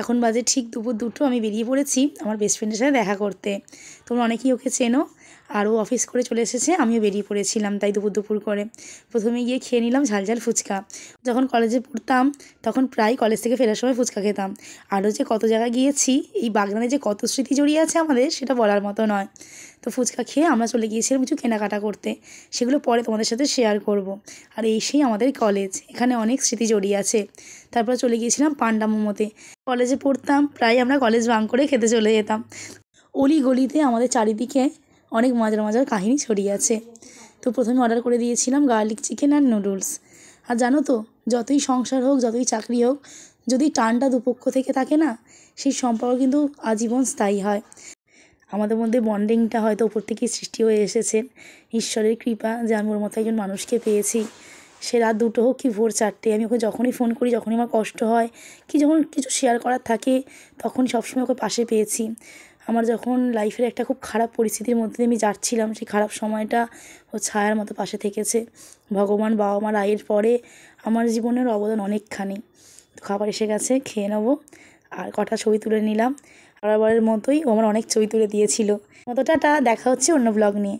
এখন বাজে ঠিক দুপুর 2টো। আমি বেরিয়ে পড়েছি আমার বেস্ট ফ্রেন্ডের সাথে দেখা করতে। তোমরা অনেকেই ওকে চেনো। আর ও অফিস করে চলে এসেছে, আমিও বেরিয়ে পড়েছিলাম তাই দুপুর করে। প্রথমে গিয়ে খেয়ে নিলাম ঝাল ফুচকা। যখন কলেজে পড়তাম তখন প্রায় কলেজ থেকে ফেরার সময় ফুচকা খেতাম। আরও যে কত জায়গায় গিয়েছি, এই বাগনানে যে কত স্মৃতি জড়িয়ে আছে আমাদের, সেটা বলার মতো নয়। তো ফুচকা খেয়ে আমরা চলে গিয়েছিলাম কিছু কেনাকাটা করতে, সেগুলো পরে তোমাদের সাথে শেয়ার করব। আর এই সেই আমাদের কলেজ, এখানে অনেক স্মৃতি জড়িয়ে আছে। তারপর চলে গিয়েছিলাম পান্ডা মোমোতে। কলেজে পড়তাম, প্রায় আমরা কলেজ বাঙ্ক করে খেতে চলে যেতাম। অলি গলিতে আমাদের চারিদিকে অনেক মজার কাহিনী ছড়িয়ে আছে। তো প্রথমে অর্ডার করে দিয়েছিলাম গার্লিক চিকেন আর নুডলস। আর জানো তো, যতই সংসার হোক, যতই চাকরি হোক, যদি টানটা দুপক্ষ থেকে থাকে না, সেই সম্পর্ক কিন্তু আজীবন স্থায়ী হয়। আমাদের মধ্যে বন্ডিংটা হয়তো ওপর থেকেই সৃষ্টি হয়ে এসেছে। ঈশ্বরের কৃপা যে আমি ওর মতো একজন মানুষকে পেয়েছি। সে রাত 2টো হোক কি ভোর 4টে, আমি ওকে যখনই ফোন করি, যখনই আমার কষ্ট হয়, কি যখন কিছু শেয়ার করার থাকে, তখন সবসময় ওকে পাশে পেয়েছি। আমার যখন লাইফের একটা খুব খারাপ পরিস্থিতির মধ্যে দিয়ে আমি যাচ্ছিলাম, সেই খারাপ সময়টা ও ছায়ার মতো পাশে থেকেছে। ভগবান বাবা মার আয়ের পরে আমার জীবনের অবদান অনেকখানি। তো খাবার এসে গেছে, খেয়ে নেবো। আর কটা ছবি তুলে নিলাম। বরাবরের মতোই ও আমার অনেক ছবি তুলে দিয়েছিল। টাটা, দেখা হচ্ছে অন্য ব্লগ নিয়ে।